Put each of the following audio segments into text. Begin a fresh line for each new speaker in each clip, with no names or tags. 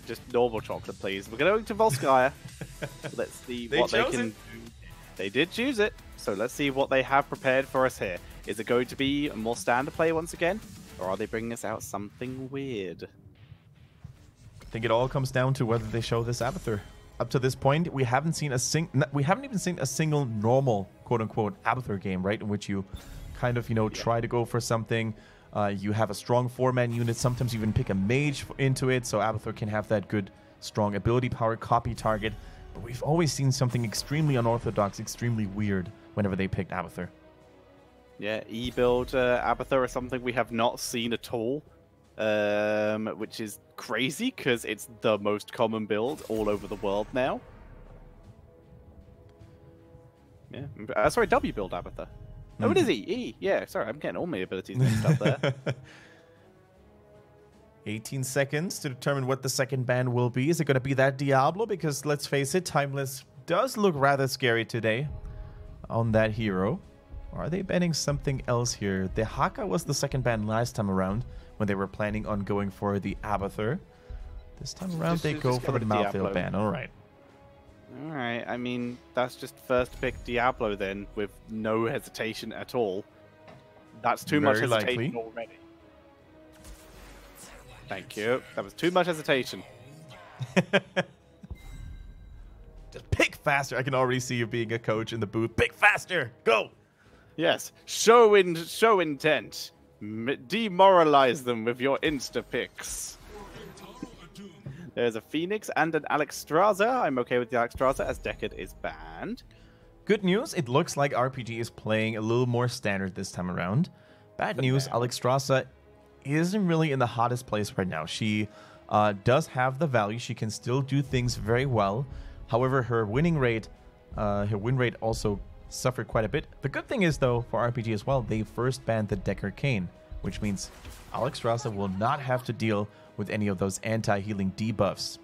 Just normal chocolate, please. We're going to Volskaya. Let's see what they can do. They did choose it, so let's see what they have prepared for us here. Is it going to be a more standard play once again, or are they bringing us out something weird?
I think it all comes down to whether they show this Abathur. Up to this point, we haven't seen we haven't even seen a single normal quote-unquote Abathur game, right, in which you kind of, you know, try to go for something. You have a strong 4-man unit. Sometimes you even pick a mage into it, so Abathur can have that good, strong ability power, copy target. But we've always seen something extremely unorthodox, extremely weird whenever they picked Abathur.
Yeah, E-build Abathur is something we have not seen at all, which is crazy because it's the most common build all over the world now. Yeah, sorry, W build Abathur. Oh, it is E. E. Yeah, sorry, I'm getting all my abilities mixed up there.
18 seconds to determine what the second ban will be. Is it going to be that Diablo? Because let's face it, Timeless does look rather scary today on that hero. Or are they banning something else here? The Haka was the second ban last time around when they were planning on going for the Abathur. This time around, they go for the Malthael ban. All right.
All right, I mean, that's just first pick Diablo then, with no hesitation at all. That's too much hesitation already. Thank you. That was too much hesitation.
Just pick faster. I can already see you being a coach in the booth. Pick faster. Go.
Yes. Show intent. Demoralize them with your insta picks. There's a Phoenix and an Alexstrasza. I'm okay with the Alexstrasza as Decade is banned.
Good news, it looks like RPG is playing a little more standard this time around. Bad news, Alexstrasza isn't really in the hottest place right now. She does have the value. She can still do things very well. However, her win rate also suffered quite a bit. The good thing is, though, for RPG as well, they first banned the Decker Cane, which means Alexstrasza will not have to deal with any of those anti-healing debuffs.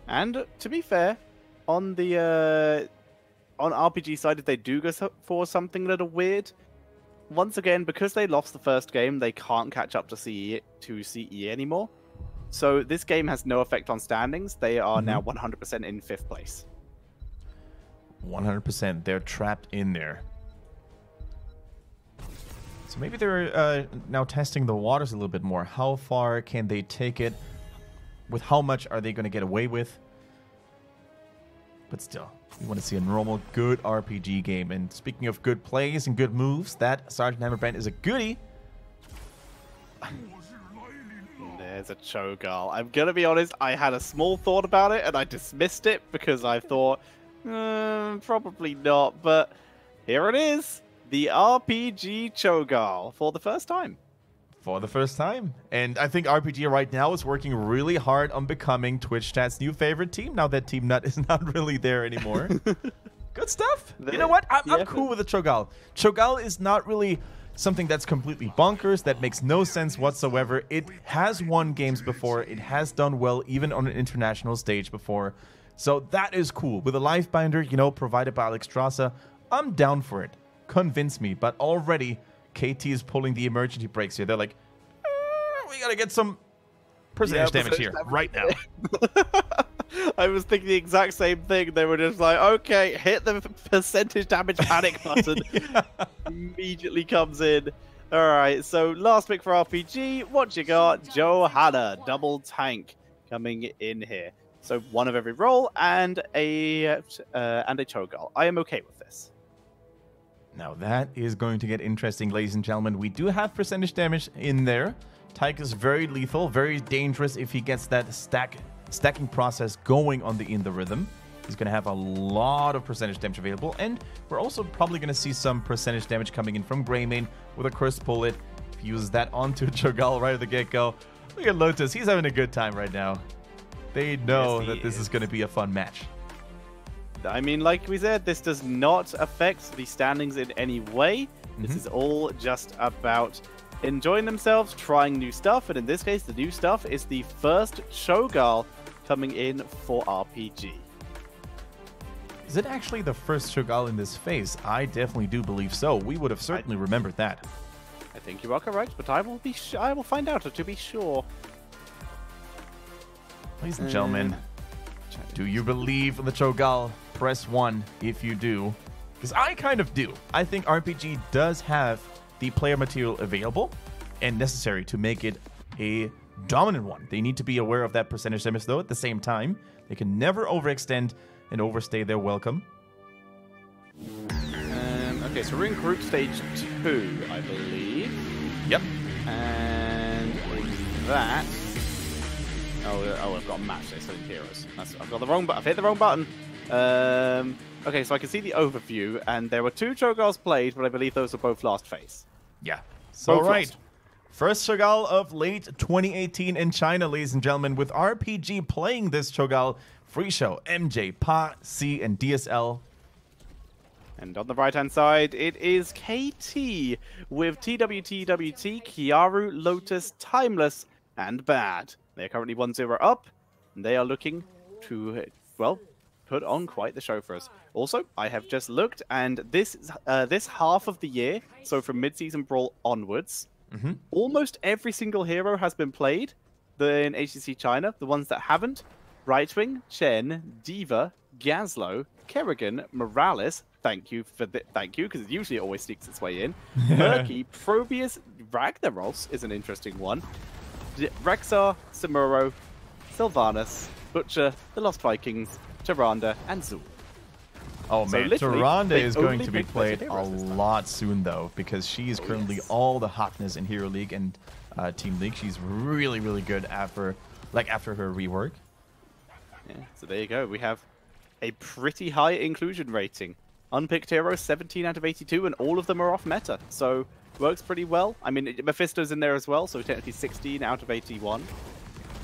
And to be fair, on the on RPG side, if they do go for something a little weird, once again, because they lost the first game, they can't catch up to CE anymore. So this game has no effect on standings. They are now 100% in 5th place.
100%. They're trapped in there. So maybe they're now testing the waters a little bit more. How far can they take it? With how much are they going to get away with? But still, we want to see a normal, good RPG game. And speaking of good plays and good moves, that Sergeant Hammerbrand is a goodie.
There's a Cho'Gall. I'm going to be honest, I had a small thought about it and I dismissed it because I thought, probably not. But here it is. The RPG Cho'Gall for the first time.
For the first time. And I think RPG right now is working really hard on becoming Twitch Chat's new favorite team. Now that Team Nut is not really there anymore. Good stuff. You know what? I'm cool with the Cho'Gall. Cho'Gall is not really something that's completely bonkers, that makes no sense whatsoever. It has won games before. It has done well even on an international stage before. So that is cool. With a life binder, you know, provided by Alexstrasza, I'm down for it. Convince me. But already KT is pulling the emergency brakes here. They're like, we gotta get some percentage damage here right now.
I was thinking the exact same thing. They were just like, okay, hit the percentage damage panic button. Immediately comes in. All right, so last pick for RPG. What you got? Johanna, double tank coming in here. So one of every role and a Cho'Gall. I am okay with this.
Now that is going to get interesting, ladies and gentlemen. We do have percentage damage in there. Tyke is very lethal, very dangerous if he gets that stacking process going on in the rhythm. He's going to have a lot of percentage damage available, and we're also probably going to see some percentage damage coming in from Greymane with a Curse Bullet. If he uses that onto Cho'Gall right at the get-go. Look at Lotus, he's having a good time right now. They know that this is going to be a fun match.
I mean, like we said, this does not affect the standings in any way. This is all just about enjoying themselves, trying new stuff, and in this case, the new stuff is the first Cho'Gall coming in for RPG.
Is it actually the first Cho'Gall in this phase? I definitely do believe so. We would have certainly remembered that.
I think you are correct, but I will find out to be sure.
Ladies and gentlemen, do you believe in the Cho'Gall? Press 1 if you do. Because I kind of do. I think RPG does have the player material available and necessary to make it a dominant one. They need to be aware of that percentage damage, though, at the same time. They can never overextend and overstay their welcome.
Okay, so we're in group stage 2, I believe.
Yep.
And in that... Oh, I've got a match. They're selling heroes. I've got the wrong button. I've hit the wrong button. Okay, so I can see the overview, and there were 2 Cho'Galls played, but I believe those were both last phase.
Yeah. So,
both
right.
Lost.
First Cho'Gall of late 2018 in China, ladies and gentlemen, with RPG playing this Cho'Gall. Free show, MJ, Pa, C, and DSL.
And on the right-hand side, it is KT with TWTWT, Kiaru, Lotus, Timeless, and Bad. They're currently 1-0 up, and they are looking to, well, put on quite the show for us. Also, I have just looked, and this half of the year, so from mid-season brawl onwards, almost every single hero has been played in HGC China. The ones that haven't: Rightwing, Chen, Diva, Gazlo, Kerrigan, Morales. Thank you, because usually it always sneaks its way in. Murky, Probius, Ragnaros is an interesting one. Rexar, Samuro, Sylvanas, Butcher, the Lost Vikings, Tyrande, and Zul.
Oh man, Tyrande is going to be played a lot soon though, because she is currently all the hotness in Hero League and Team League. She's really, really good after her rework.
Yeah, so there you go. We have a pretty high inclusion rating. Unpicked heroes, 17 out of 82, and all of them are off meta. So works pretty well. I mean, Mephisto's in there as well, so technically 16 out of 81.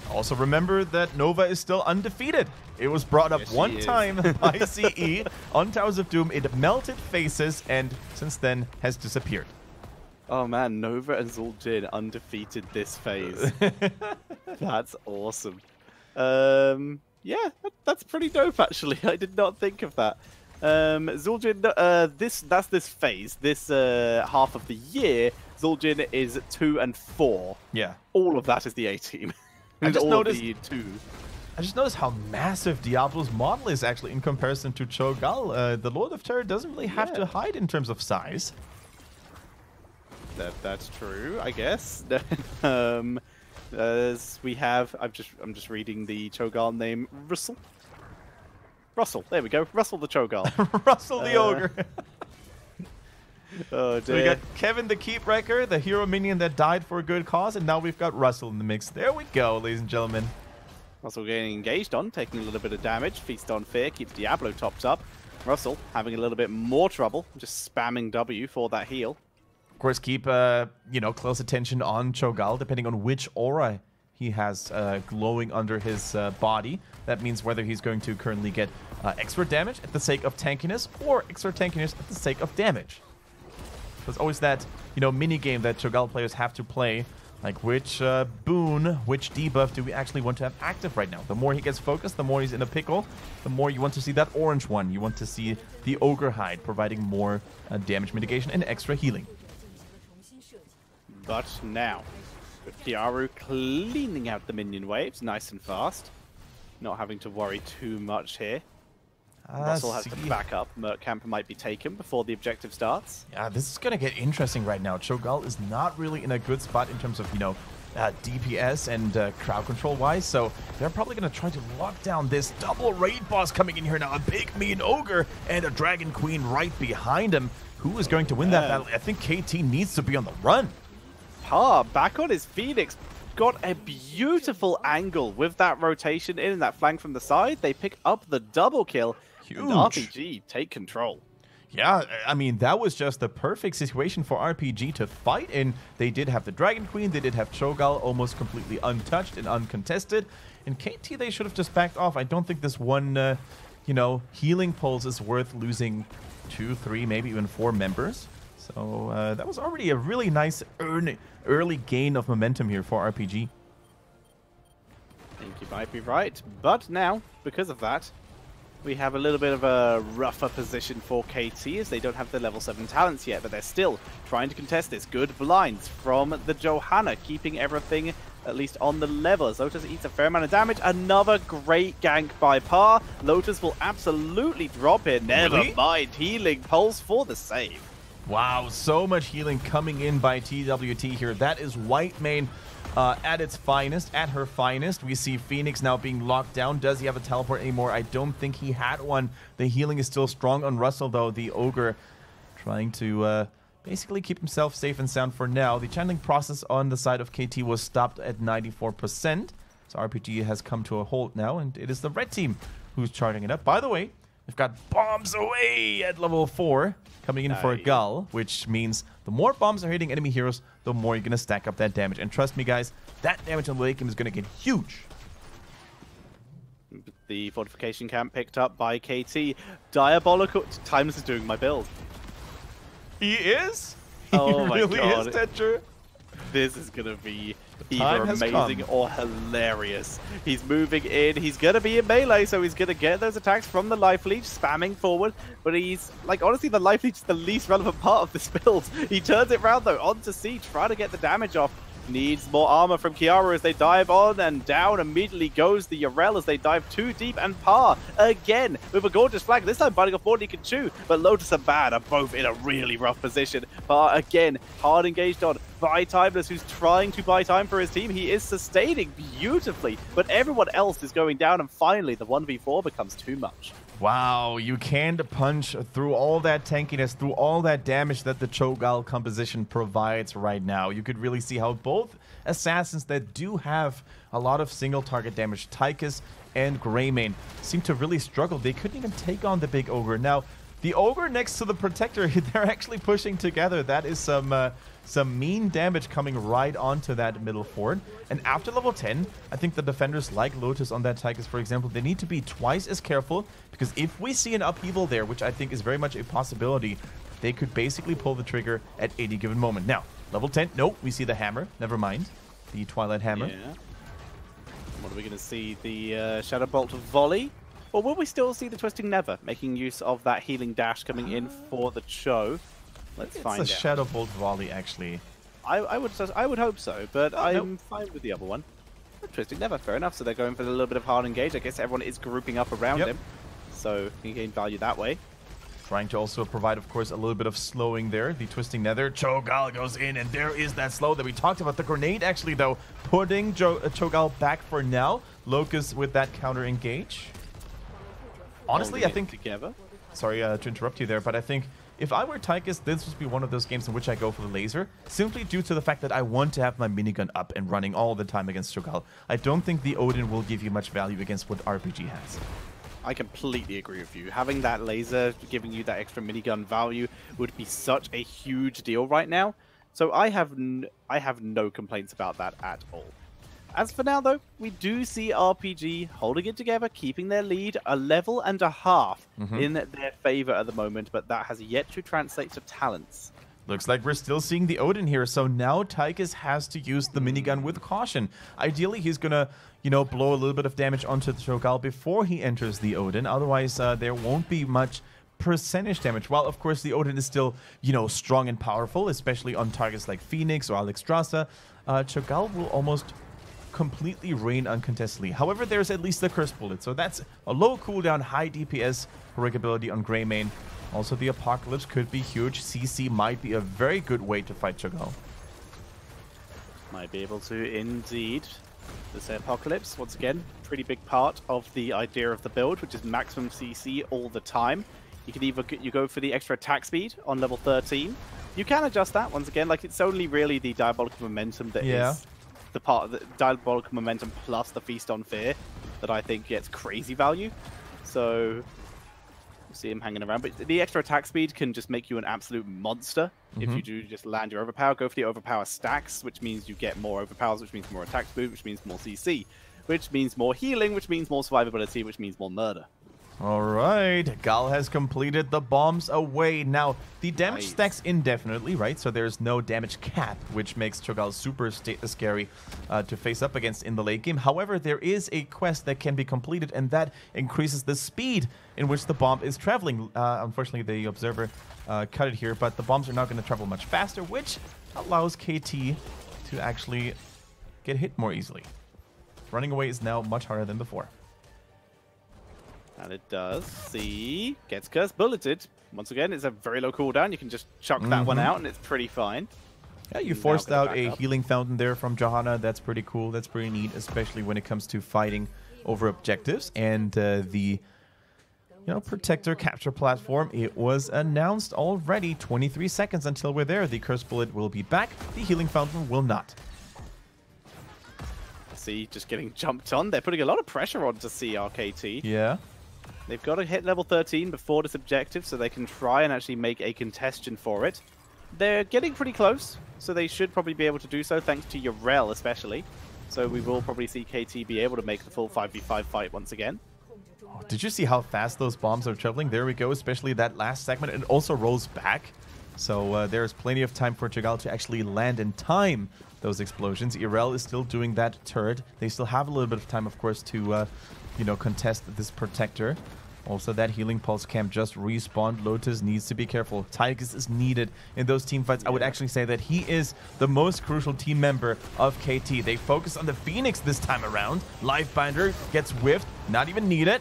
Also remember that Nova is still undefeated. It was brought up one time by CE on Towers of Doom. It melted faces and since then has disappeared.
Oh man, Nova and Zul'jin undefeated this phase. That's awesome. Yeah, that's pretty dope actually. I did not think of that. Zul'jin, that's this phase. This half of the year, Zul'jin is 2 and 4.
Yeah.
All of that is the A team.
I just noticed how massive Diablo's model is actually in comparison to Cho'Gall. The Lord of Terror doesn't really have to hide in terms of size.
That's true, I guess. As we have, I'm just reading the Cho'Gall name, Russell. Russell, there we go. Russell the Cho'Gall.
Russell the Ogre.
Oh, dear.
So we got Kevin the Keepwrecker, the hero minion that died for a good cause, and now we've got Russell in the mix. There we go, ladies and gentlemen.
Russell getting engaged on, taking a little bit of damage. Feast on Fear keeps Diablo topped up. Russell having a little bit more trouble, just spamming W for that heal.
Of course, keep close attention on Cho'Gall, depending on which aura he has glowing under his body. That means whether he's going to currently get extra damage at the sake of tankiness or extra tankiness at the sake of damage. There's always that, mini game that Cho'Gall players have to play, like which boon, which debuff do we actually want to have active right now? The more he gets focused, the more he's in a pickle, the more you want to see that orange one. You want to see the Ogre Hide providing more damage mitigation and extra healing.
But now, with Kiaru cleaning out the minion waves nice and fast, not having to worry too much here. Russell has to back up. Mercamp might be taken before the objective starts.
Yeah, this is going to get interesting right now. Cho'Gall is not really in a good spot in terms of, DPS and crowd control wise, so they're probably going to try to lock down this double raid boss coming in here now. A big mean ogre and a dragon queen right behind him. Who is going to win that battle? I think KT needs to be on the run.
Pa, back on his Phoenix, got a beautiful angle with that rotation in and that flank from the side. They pick up the double kill.
Huge.
And RPG take control.
Yeah, I mean, that was just the perfect situation for RPG to fight in. They did have the Dragon Queen, they did have Cho'Gall almost completely untouched and uncontested. And KT, they should have just backed off. I don't think this one, healing pulse is worth losing 2, 3, maybe even 4 members. So that was already a really nice early gain of momentum here for RPG.
I think you might be right. But now, because of that, we have a little bit of a rougher position for KT as they don't have the level 7 talents yet, but they're still trying to contest this. Good blinds from the Johanna, keeping everything at least on the level. As Lotus eats a fair amount of damage. Another great gank by Par. Lotus will absolutely drop it. Never mind. Healing pulse for the save.
Wow, so much healing coming in by TWT here. That is Whitemane at its finest, at her finest. We see Phoenix now being locked down. Does he have a teleport anymore? I don't think he had one. The healing is still strong on Russell, though. The Ogre trying to basically keep himself safe and sound for now. The channeling process on the side of KT was stopped at 94%. So RPG has come to a halt now, and it is the red team who's charging it up. By the way, we've got bombs away at level 4 coming in for a Gull, which means the more bombs are hitting enemy heroes, the more you're going to stack up that damage. And trust me, guys, that damage on the late game is going to get huge.
The fortification camp picked up by KT. Diabolical. Timeless is doing my build.
He is?
Oh my
really
god.
Is that true?
This is going to be either amazing or hilarious. He's moving in. He's going to be in melee, so he's going to get those attacks from the Life Leech, spamming forward. But he's, like, honestly, the Life Leech is the least relevant part of this build. He turns it round, though, onto Siege, trying to get the damage off. Needs more armor from Kiara as they dive on, and down immediately goes the Yorel as they dive too deep, and Par again with a gorgeous flag, this time biting off more than he can chew. But Lotus and Bad are both in a really rough position. Par again hard engaged on by Timeless, who's trying to buy time for his team. He is sustaining beautifully, but everyone else is going down, and finally the 1v4 becomes too much.
Wow, you can't punch through all that tankiness, through all that damage that the Cho'Gall composition provides right now. You could really see how both assassins that do have a lot of single target damage, Tychus and Greymane, seem to really struggle. They couldn't even take on the big Ogre. Now, the Ogre next to the Protector, they're actually pushing together. That is some mean damage coming right onto that middle fort. And after level 10, I think the defenders like Lotus on that Tychus, for example, they need to be twice as careful, because if we see an upheaval there, which I think is very much a possibility, they could basically pull the trigger at any given moment. Now, level 10, nope, we see the hammer. Never mind. The Twilight Hammer.
Yeah. What are we going to see? The Shadow Bolt volley? Or will we still see the Twisting Nether, making use of that healing dash coming in for the Cho? Let's find out.
It's a Shadow Bolt volley, actually.
I would hope so, but I'm fine with the other one. Twisting Nether, fair enough. So they're going for a little bit of hard engage. I guess everyone is grouping up around him, so you gain value that way.
Trying to also provide, of course, a little bit of slowing there. The Twisting Nether. Cho'Gall goes in, and there is that slow that we talked about. The grenade, actually, though, putting Cho'Gall back for now. Locust with that counter engage. Honestly, I think...
Together.
Sorry to interrupt you there, but I think if I were Tychus, this would be one of those games in which I go for the laser, simply due to the fact that I want to have my minigun up and running all the time against Cho'Gall. I don't think the Odin will give you much value against what RPG has.
I completely agree with you. Having that laser giving you that extra minigun value would be such a huge deal right now. So I have no complaints about that at all. As for now, though, we do see RPG holding it together, keeping their lead a level and a half in their favor at the moment, but that has yet to translate to talents.
Looks like we're still seeing the Odin here, so now Tychus has to use the minigun with caution. Ideally, he's gonna, blow a little bit of damage onto the Cho'Gall before he enters the Odin. Otherwise, there won't be much percentage damage. While, of course, the Odin is still, strong and powerful, especially on targets like Phoenix or Alexstrasza, Cho'Gall will almost completely reign uncontestedly. However, there's at least the Curse Bullet, so that's a low cooldown, high DPS heroic ability on Greymane. Also, the Apocalypse could be huge. CC might be a very good way to fight Cho'Gall.
Might be able to indeed. This Apocalypse, once again, pretty big part of the idea of the build, which is maximum CC all the time. You can either go for the extra attack speed on level 13. You can adjust that, once again, like it's only really the Diabolical Momentum that is the part of the Diabolical Momentum plus the Feast on Fear that I think gets crazy value. So we'll see him hanging around. But the extra attack speed can just make you an absolute monster. If you do just land your overpower, go for the overpower stacks, which means you get more overpowers, which means more attack speed, which means more CC, which means more healing, which means more survivability, which means more murder.
All right, Gall has completed the bombs away. Now, the damage stacks indefinitely, right? So there's no damage cap, which makes Cho'Gall super scary to face up against in the late game. However, there is a quest that can be completed, and that increases the speed in which the bomb is traveling. Unfortunately, the Observer cut it here, but the bombs are now going to travel much faster, which allows KT to actually get hit more easily. Running away is now much harder than before.
And it does. See, gets Curse Bulleted. Once again, it's a very low cooldown. You can just chuck that one out and it's pretty fine.
Yeah, you forced out a healing fountain there from Johanna. That's pretty cool. That's pretty neat, especially when it comes to fighting over objectives. And the Protector capture platform, it was announced already. 23 seconds until we're there. The Curse Bullet will be back. The healing fountain will not.
See, just getting jumped on. They're putting a lot of pressure on to CRKT.
Yeah.
They've got to hit level 13 before this objective so they can try and actually make a contestation for it. They're getting pretty close, so they should probably be able to do so, thanks to Yrel especially. So we will probably see KT be able to make the full 5v5 fight once again.
Oh, did you see how fast those bombs are traveling? There we go, especially that last segment. It also rolls back. So there's plenty of time for Cho'Gall to actually land in time those explosions. Yrel is still doing that turret. They still have a little bit of time, of course, to contest this Protector. Also, that healing pulse camp just respawned. Lotus needs to be careful. Tychus is needed in those team fights. I would actually say that he is the most crucial team member of KT. They focus on the Phoenix this time around. Lifebinder gets whiffed. Not even needed.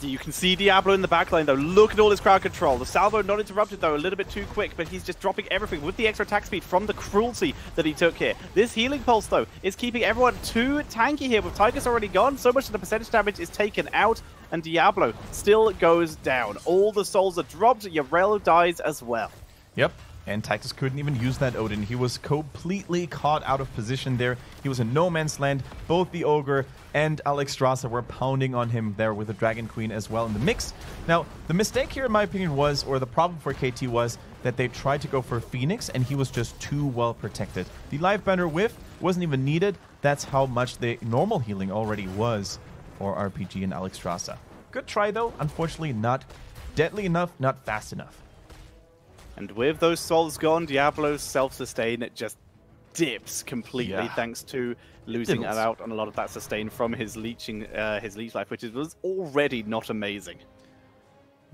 You can see Diablo in the backline, though. Look at all his crowd control. The salvo not interrupted, though, a little bit too quick, but he's just dropping everything with the extra attack speed from the cruelty that he took here. This healing pulse, though, is keeping everyone too tanky here. With Tychus already gone, so much of the percentage damage is taken out, and Diablo still goes down. All the souls are dropped. Yrel dies as well.
Yep. And Tychus couldn't even use that Odin. He was completely caught out of position there. He was in no man's land. Both the Ogre and Alexstrasza were pounding on him there with the Dragon Queen as well in the mix. Now, the mistake here, in my opinion, was, or the problem for KT was, that they tried to go for Phoenix, and he was just too well protected. The Lifebender whiff wasn't even needed. That's how much the normal healing already was for RPG and Alexstrasza. Good try, though. Unfortunately, not deadly enough, not fast enough.
And with those souls gone, Diablo's self-sustain just dips completely thanks to losing out on a lot of that sustain from his leech life, which was already not amazing.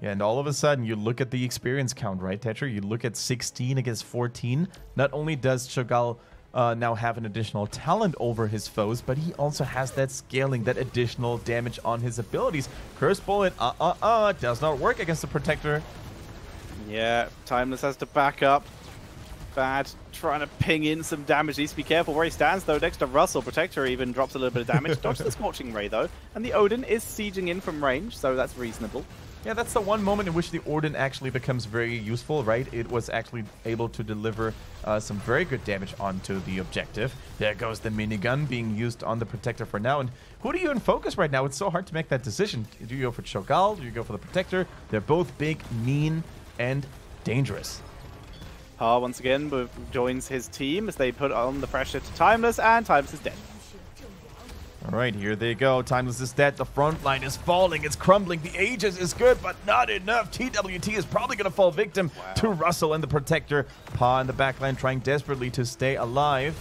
Yeah, and all of a sudden, you look at the experience count, right, Tetra? You look at 16 against 14. Not only does Cho'Gall now have an additional talent over his foes, but he also has that scaling, that additional damage on his abilities. Curse Bullet, does not work against the Protector.
Yeah, Timeless has to back up. Bad, trying to ping in some damage. Needs to be careful where he stands, though, next to Russell. Protector even drops a little bit of damage. Dodges the Scorching Ray, though. And the Odin is sieging in from range, so that's reasonable.
Yeah, that's the one moment in which the Odin actually becomes very useful, right? It was actually able to deliver some very good damage onto the objective. There goes the minigun being used on the Protector for now. And who do you in focus right now? It's so hard to make that decision. Do you go for Cho'Gall? Do you go for the Protector? They're both big, mean, and dangerous.
Ha once again joins his team as they put on the pressure to Timeless, and Timeless is dead.
All right, here they go. Timeless is dead. The front line is falling. It's crumbling. The Aegis is good, but not enough. TWT is probably going to fall victim to Russell and the Protector. Pa in the backline trying desperately to stay alive.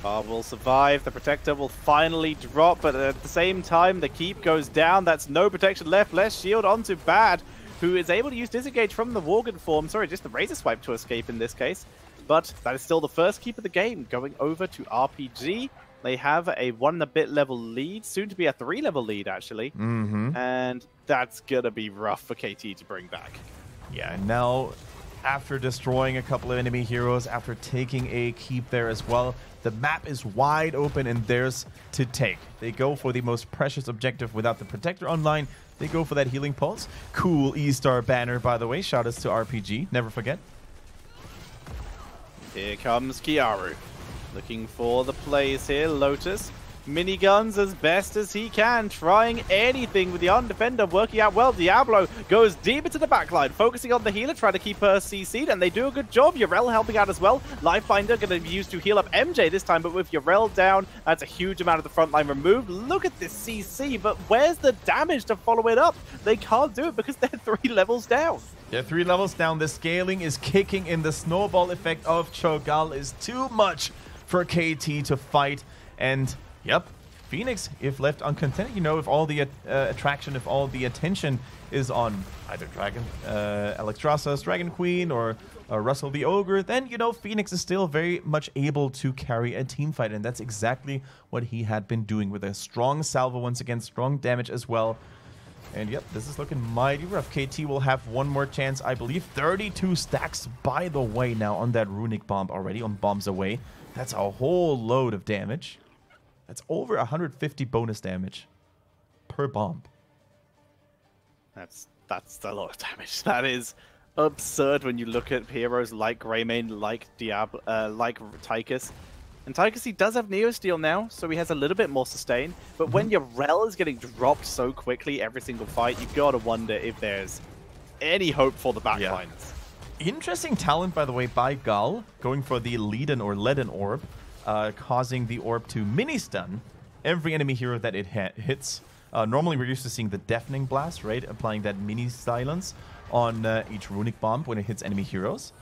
Pa will survive. The Protector will finally drop, but at the same time, the keep goes down. That's no protection left. Less shield onto Bad, who is able to use Disengage from the Worgen form. Sorry, just the Razor Swipe to escape in this case. But that is still the first keep of the game, going over to RPG. They have a 1-and-a-bit level lead, soon to be a 3-level lead, actually. And that's going to be rough for KT to bring back.
Yeah, and now, after destroying a couple of enemy heroes, after taking a keep there as well, the map is wide open and theirs to take. They go for the most precious objective without the Protector online. They go for that healing pulse. Cool E-Star banner, by the way. Shout outs to RPG. Never forget.
Here comes Kiaru. Looking for the plays here. Lotus. Miniguns as best as he can. Trying anything with the Undefender. Working out well. Diablo goes deep into the backline. Focusing on the healer. Trying to keep her CC'd. And they do a good job. Yrel helping out as well. Lifebinder going to be used to heal up MJ this time. But with Yrel down, that's a huge amount of the front line removed. Look at this CC. But where's the damage to follow it up? They can't do it because they're 3 levels down.
They're 3 levels down. The scaling is kicking in. The snowball effect of Cho'Gall is too much for KT to fight. And, yep, Phoenix, if left uncontended, you know, if all the attraction, if all the attention is on either Alexstrasza's Dragon Queen or Russell the Ogre, then, you know, Phoenix is still very much able to carry a team fight, and that's exactly what he had been doing with a strong salvo once again, strong damage as well. And yep, this is looking mighty rough. KT will have one more chance, I believe. 32 stacks, by the way, now on that runic bomb already, on bombs away. That's a whole load of damage. That's over 150 bonus damage per bomb.
That's a lot of damage. That is absurd when you look at heroes like Greymane, like Diablo, like Tychus. And Tychus, he does have Neosteel now, so he has a little bit more sustain. But when your Rel is getting dropped so quickly every single fight, you've got to wonder if there's any hope for the backlines.
Interesting talent, by the way, by Gull, going for the Leaden Orb, causing the orb to mini-stun every enemy hero that it hits. Normally, we're used to seeing the Deafening Blast, right? Applying that mini-silence on each runic bomb when it hits enemy heroes.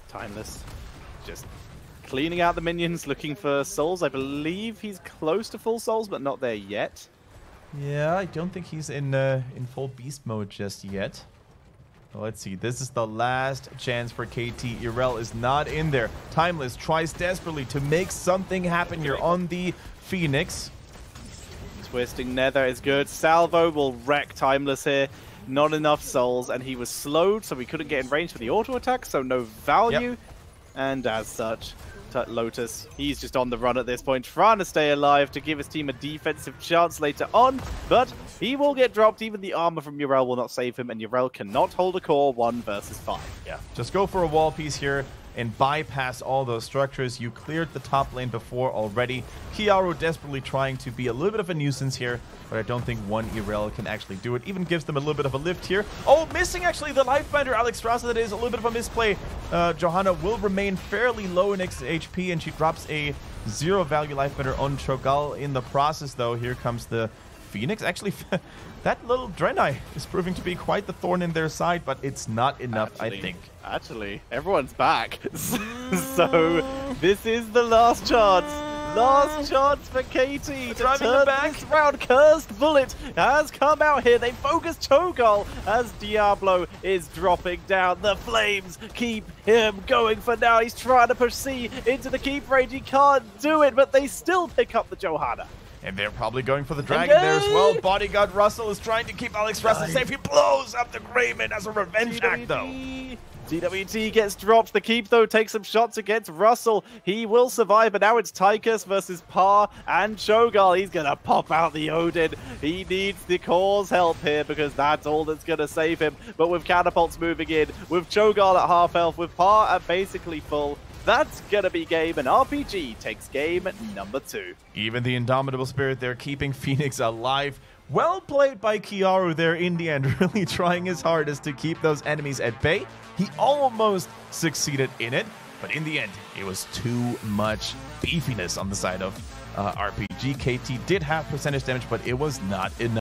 Timeless. Just cleaning out the minions, looking for souls. I believe he's close to full souls, but not there yet.
Yeah, I don't think he's in full beast mode just yet. Well, let's see. This is the last chance for KT. Irel is not in there. Timeless tries desperately to make something happen here on the Phoenix.
Twisting Nether is good. Salvo will wreck Timeless here. Not enough souls, and he was slowed, so we couldn't get in range for the auto attack, so no value.
Yep.
And as such, Lotus, he's just on the run at this point, trying to stay alive to give his team a defensive chance later on, but he will get dropped. Even the armor from Yrel will not save him, and Yrel cannot hold a core 1 versus 5.
Yeah, just go for a wall piece here and bypass all those structures. You cleared the top lane before already. Kiaru desperately trying to be a little bit of a nuisance here, but I don't think one Irel can actually do it. Even gives them a little bit of a lift here. Oh, missing actually the Lifebinder. Alexstrasza, that is a little bit of a misplay. Johanna will remain fairly low in HP, and she drops a 0 value Lifebinder on Cho'Gall in the process, though. Here comes the Phoenix. Actually, that little Draenei is proving to be quite the thorn in their side, but it's not enough, I think.
Actually, everyone's back. So, this is the last chance. Last chance for KT to turn this round. Cursed Bullet has come out here. They focus Cho'Gall as Diablo is dropping down. The flames keep him going for now. He's trying to proceed into the keep range. He can't do it, but they still pick up the Johanna.
And they're probably going for the dragon there as well. Bodyguard Russell is trying to keep Alexstrasza safe. He blows up the Greymane as a revenge act, though.
DWT gets dropped. The keep, though, takes some shots against Russell. He will survive, but now it's Tychus versus Par and Cho'Gall. He's going to pop out the Odin. He needs the core's help here because that's all that's going to save him. But with catapults moving in, with Cho'Gall at half health, with Par at basically full, that's going to be game, and RPG takes game number 2.
Even the Indomitable Spirit there keeping Phoenix alive. Well played by Kiaru there in the end, really trying his hardest to keep those enemies at bay. He almost succeeded in it, but in the end, it was too much beefiness on the side of RPG. KT did have percentage damage, but it was not enough.